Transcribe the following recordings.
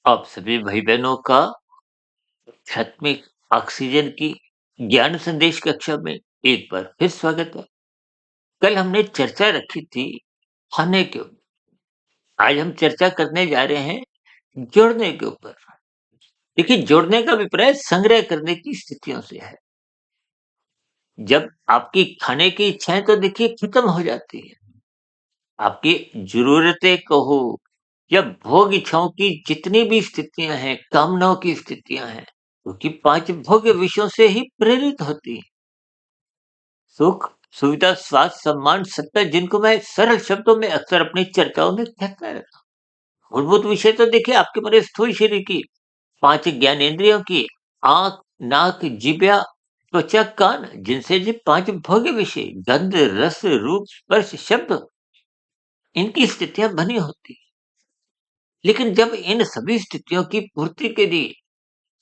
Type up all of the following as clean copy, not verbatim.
आप सभी भाई-बहनों का आध्यात्मिक ऑक्सीजन की ज्ञान संदेश कक्षा में एक बार फिर स्वागत है। कल हमने चर्चा रखी थी खाने के ऊपर। आज हम चर्चा करने जा रहे हैं जोड़ने के ऊपर। देखिए, जोड़ने का अभिप्राय संग्रह करने की स्थितियों से है। जब आपकी खाने की इच्छाएँ तो देखिए खत्म हो जाती है। आपकी ज़रूरतें कहो या भोग इच्छाओं की जितनी भी स्थितियाँ हैं, कामनाओं की स्थितियाँ हैं, क्योंकि 5 भोग विषयों से ही प्रेरित होती हैं। सुख, सुविधा, स्वास्थ्य, सम्मान, सत्ता जिनको मैं सरल शब्दों में अक्सर अपनी चर्चाओं में कहता रहता हूँ। मूलभूत विषय तो देखिए आपके मेरे स्थूल शरीर की 5 ज्ञानेंद्रियों की आँख, नाक, जिह्वा, त्वचा, कान जिनसे ये 5 भोग्य विषय गंध, रस, रूप, स्पर्श, शब्द इनकी स्थितियाँ बनी होती हैं। लेकिन जब इन सभी स्थितियों की पूर्ति के लिए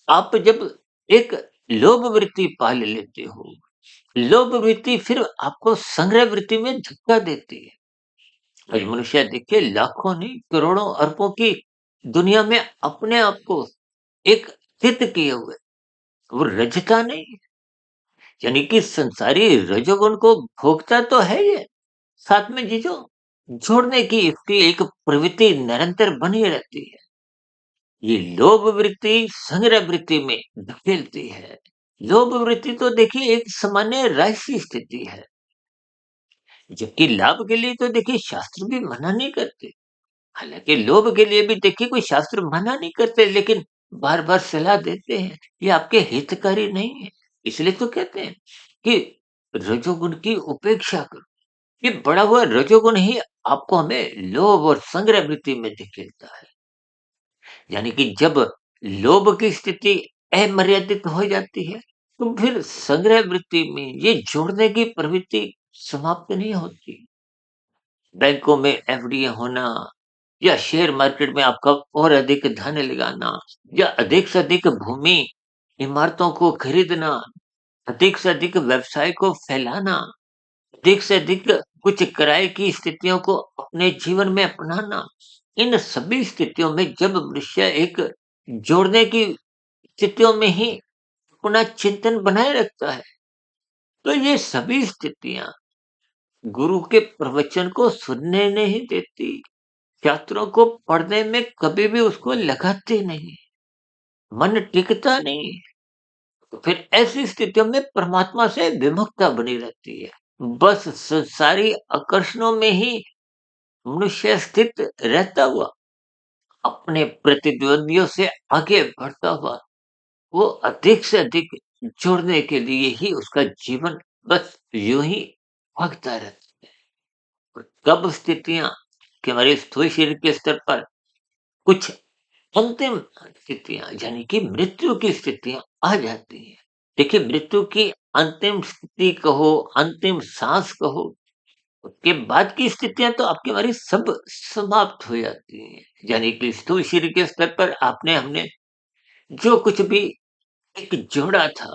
आप जब एक लोभ वृत्ति पाल लेते हो, लोभ वृत्ति फिर आपको संग्रह वृत्ति में धक्का देती है। आज मनुष्य देखिए लाखों नहीं करोड़ों अरबों की दुनिया में अपने आप को एक स्थित किए हुए, वो रजता नहीं है। यानी कि संसारी रजोगुण को भोगता तो है ये, साथ में ये जो जोड़ने की इसकी एक प्रवृत्ति निरंतर बनी रहती है। ये लोभ वृत्ति संग्रह वृत्ति में धकेलती है। लोभ वृत्ति तो देखिए एक सामान्य राशि स्थिति है, जबकि लाभ के लिए तो देखिए शास्त्र भी मना नहीं करते। हालांकि लोभ के लिए भी देखिए कोई शास्त्र मना नहीं करते, लेकिन बार बार सलाह देते हैं ये आपके हितकारी नहीं है। इसलिए तो कहते हैं कि रजोगुण की उपेक्षा करो। ये बड़ा हुआ रजोगुण ही आपको हमें लोभ और संग्रह वृत्ति में धकेलता है। यानी कि जब लोभ की स्थिति अमर्यादित हो जाती है, तो फिर संग्रह वृत्ति में ये जोड़ने की प्रवृत्ति समाप्त नहीं होती। बैंकों में एफडी होना या शेयर मार्केट में आपका और अधिक धन लगाना या अधिक से अधिक भूमि इमारतों को खरीदना, अधिक से अधिक व्यवसाय को फैलाना, अधिक से अधिक कुछ किराए की स्थितियों को अपने जीवन में अपनाना, इन सभी स्थितियों में जब मनुष्य एक जोड़ने की स्थितियों में ही अपना चिंतन बनाए रखता है, तो ये सभी स्थितियां गुरु के प्रवचन को सुनने नहीं देती, शास्त्रों को पढ़ने में कभी भी उसको लगाते नहीं, मन टिकता नहीं। तो फिर ऐसी स्थितियों में परमात्मा से विमुखता बनी रहती है। बस संसारी आकर्षणों में ही मनुष्य स्थित रहता हुआ अपने प्रतिद्वंदियों से आगे बढ़ता हुआ वो अधिक से अधिक जुड़ने के लिए ही उसका जीवन बस यूं ही भागता रहता है। और कब स्थितियां कि हमारे स्थूल शरीर के स्तर पर कुछ अंतिम स्थितियां यानी कि मृत्यु की स्थितियां आ जाती हैं। देखिए, मृत्यु की अंतिम स्थिति कहो, अंतिम सांस कहो, उसके बाद की स्थितियां तो आपकी हमारी सब समाप्त हो जाती हैं। यानी कि स्थूल शरीर के स्तर पर आपने हमने जो कुछ भी एक जोड़ा था,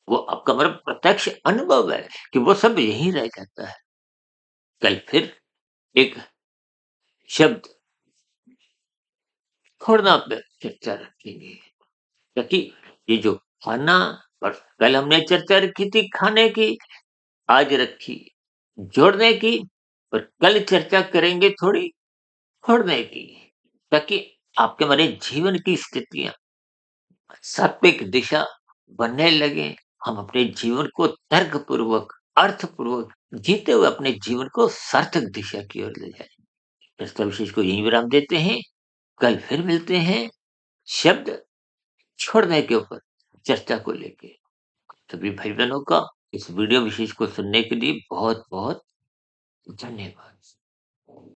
वो आपका मतलब प्रत्यक्ष अनुभव है कि वो सब यहीं रह जाता है। कल फिर एक शब्द छोड़ना पे चर्चा रखेंगे, क्योंकि ये जो खाना, और कल हमने चर्चा रखी थी खाने की, आज रखी जोड़ने की, और कल चर्चा करेंगे थोड़ी छोड़ने की, ताकि आपके हमारे जीवन की स्थितियां सात्विक दिशा बनने लगे। हम अपने जीवन को तर्क पूर्वक, अर्थ पूर्वक जीते हुए अपने जीवन को सार्थक दिशा की ओर ले जाए। प्रस्ताव विशेष को यहीं विराम देते हैं। कल फिर मिलते हैं शब्द छोड़ने के ऊपर चर्चा को लेके। सभी भाई बहनों का इस वीडियो विशेष को सुनने के लिए बहुत बहुत धन्यवाद।